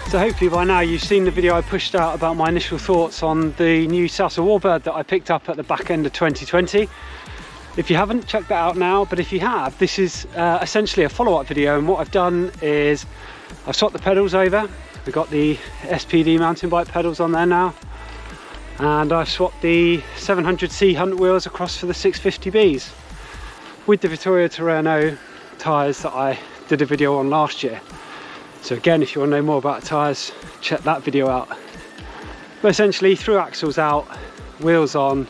So hopefully by now you've seen the video I pushed out about my initial thoughts on the new Salsa Warbird that I picked up at the back end of 2020. If you haven't, check that out now, but if you have, this is essentially a follow-up video, and what I've done is I've swapped the pedals over. We've got the SPD mountain bike pedals on there now, and I've swapped the 700C Hunt wheels across for the 650Bs with the Vittoria Terreno tyres that I did a video on last year. So again, if you want to know more about tyres, check that video out. But essentially, through axles out, wheels on.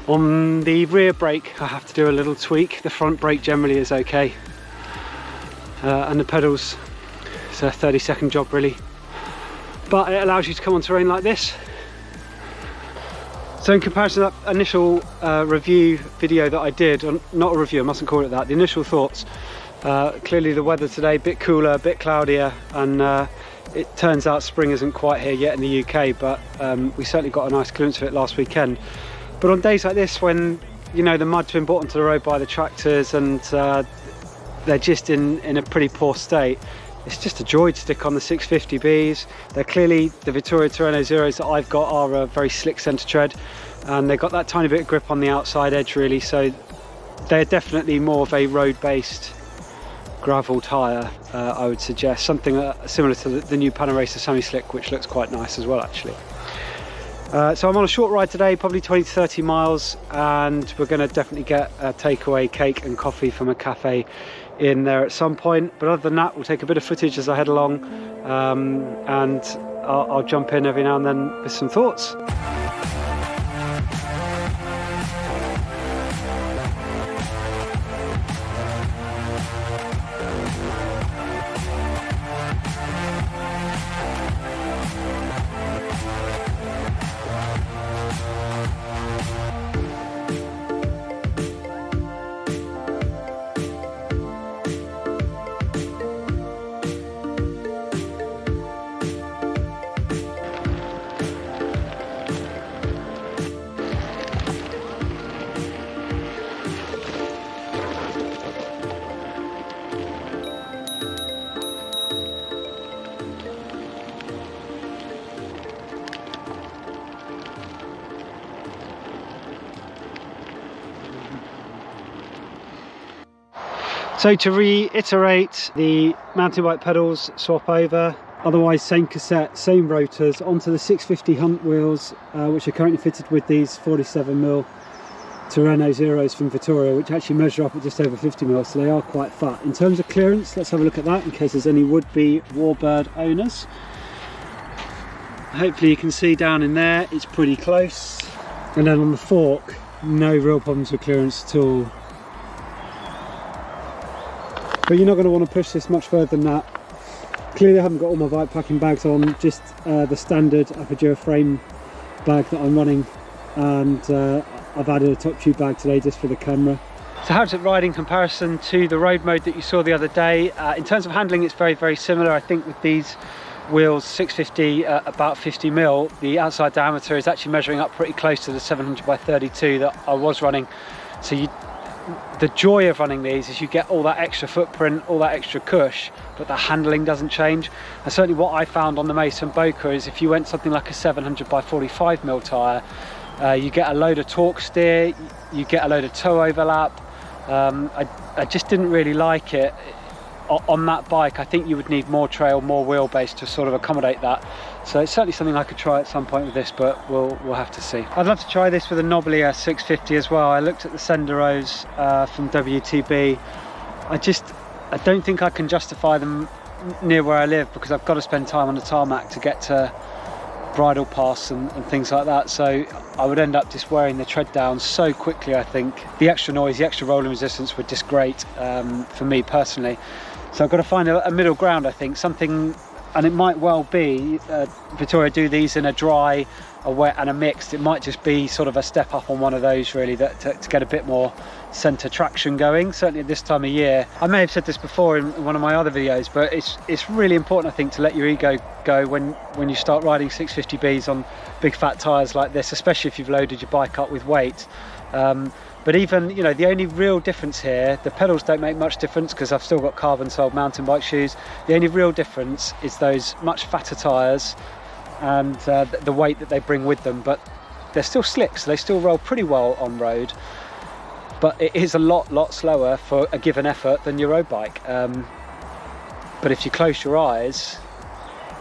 On the rear brake, I have to do a little tweak. The front brake generally is okay. And the pedals, it's a 30-second job really. But it allows you to come on terrain like this. So in comparison to that initial review video that I did, not a review, I mustn't call it that, the initial thoughts, clearly the weather today, a bit cooler, a bit cloudier, and it turns out spring isn't quite here yet in the UK, but we certainly got a nice glimpse of it last weekend. But on days like this, when you know the mud's been brought onto the road by the tractors and they're just in a pretty poor state, it's just a joy to stick on the 650Bs. They're clearly, the Vittoria Terreno Zeros that I've got are a very slick centre tread, and they've got that tiny bit of grip on the outside edge really, so they're definitely more of a road-based gravel tyre, I would suggest. Something similar to the new Panaracer Semi-Slick, which looks quite nice as well actually. So I'm on a short ride today, probably 20 to 30 miles, and we're going to definitely get a takeaway cake and coffee from a cafe in there at some point. But other than that, we'll take a bit of footage as I head along, and I'll jump in every now and then with some thoughts. So to reiterate, the mountain bike pedals swap over, otherwise same cassette, same rotors, onto the 650 Hunt wheels, which are currently fitted with these 47mm Terreno Zeros from Vittoria, which actually measure up at just over 50mm, so they are quite fat. In terms of clearance, let's have a look at that in case there's any would-be Warbird owners. Hopefully you can see down in there, it's pretty close. And then on the fork, no real problems with clearance at all. But you're not going to want to push this much further than that. Clearly I haven't got all my bike packing bags on, just the standard Apogee frame bag that I'm running, and I've added a top tube bag today just for the camera. So how's it ride in comparison to the road mode that you saw the other day? In terms of handling, it's very, very similar. I think with these wheels, 650 about 50mm, the outside diameter is actually measuring up pretty close to the 700x32 that I was running. So the joy of running these is you get all that extra footprint, all that extra cush, but the handling doesn't change. And certainly what I found on the Mason Boca is if you went something like a 700x45mm tyre, you get a load of torque steer, you get a load of toe overlap. I just didn't really like it on that bike. I think you would need more trail, more wheelbase to sort of accommodate that. So it's certainly something I could try at some point with this, but we'll have to see. I'd love to try this with a knobblier 650 as well. I looked at the Senderos from WTB. I don't think I can justify them near where I live, because I've got to spend time on the tarmac to get to bridle paths and things like that. So I would end up just wearing the tread down so quickly. I think the extra noise, the extra rolling resistance were just great for me personally. So I've got to find a middle ground, I think, something. And it might well be, Vittoria do these in a dry, a wet and a mixed. It might just be sort of a step up on one of those really, that to get a bit more centre traction going, certainly at this time of year. I may have said this before in one of my other videos, but it's really important, I think, to let your ego go when you start riding 650Bs on big fat tyres like this, especially if you've loaded your bike up with weight. But even, you know, the only real difference here, the pedals don't make much difference because I've still got carbon soled mountain bike shoes. The only real difference is those much fatter tyres and the weight that they bring with them, but they're still slick, so they still roll pretty well on road. But it is a lot slower for a given effort than your road bike. But if you close your eyes,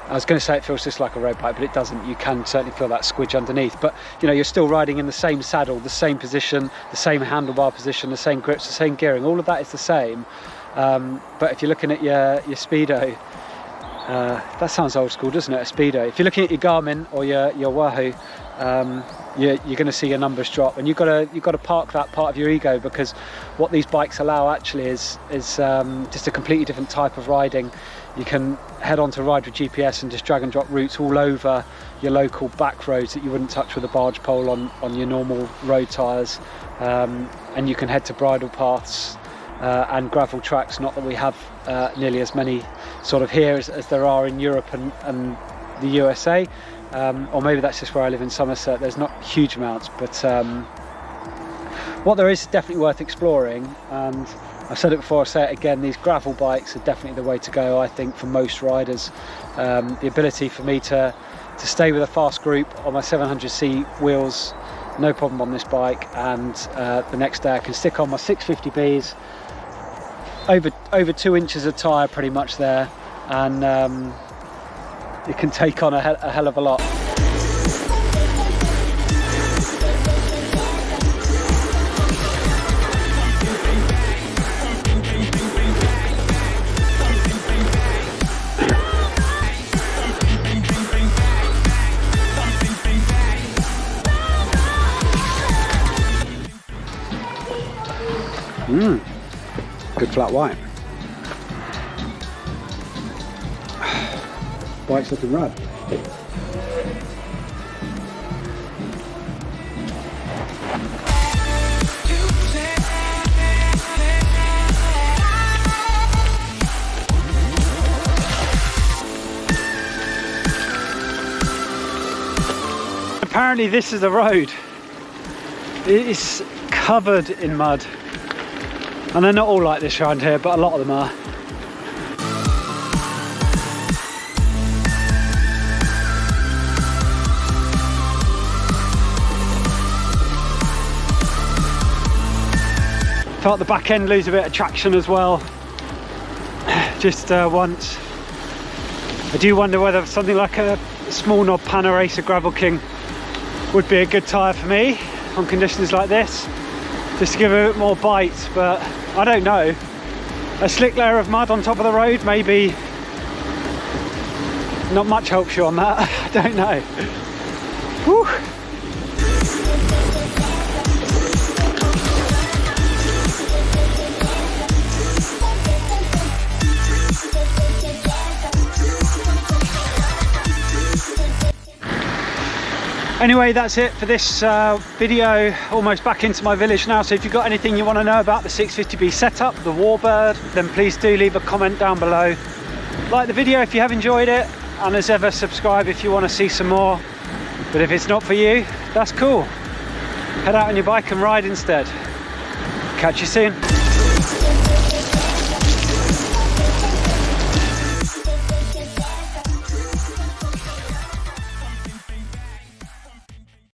I was going to say it feels just like a road bike, but it doesn't. You can certainly feel that squidge underneath. But you know, you're still riding in the same saddle, the same position, the same handlebar position, the same grips, the same gearing. All of that is the same. But if you're looking at your Speedo, that sounds old school, doesn't it? A Speedo. If you're looking at your Garmin or your Wahoo, you're going to see your numbers drop, and you've got to park that part of your ego, because what these bikes allow actually is just a completely different type of riding. You can head on to Ride with GPS and just drag and drop routes all over your local back roads that you wouldn't touch with a barge pole on your normal road tyres, and you can head to bridle paths and gravel tracks. Not that we have nearly as many sort of here as there are in Europe and the USA, or maybe that's just where I live in Somerset. There's not huge amounts, but what there is definitely worth exploring. And I've said it before, I'll say it again, these gravel bikes are definitely the way to go, I think, for most riders. The ability for me to stay with a fast group on my 700C wheels, no problem on this bike, and the next day I can stick on my 650Bs, over 2 inches of tyre pretty much there, and it can take on a hell of a lot. Good flat white. Bike's looking rad. Apparently this is a road. It is covered in mud. And they're not all like this around here, but a lot of them are. Felt the back end lose a bit of traction as well, just once. I do wonder whether something like a small knob Panna Racer Gravel King would be a good tyre for me on conditions like this, just to give it a bit more bite, but I don't know. A slick layer of mud on top of the road, maybe not much helps you on that. I don't know. Whew. Anyway, that's it for this video. Almost back into my village now, so if you've got anything you want to know about the 650B setup, the Warbird, then please do leave a comment down below. Like the video if you have enjoyed it, and as ever, subscribe if you want to see some more. But if it's not for you, that's cool. Head out on your bike and ride instead. Catch you soon.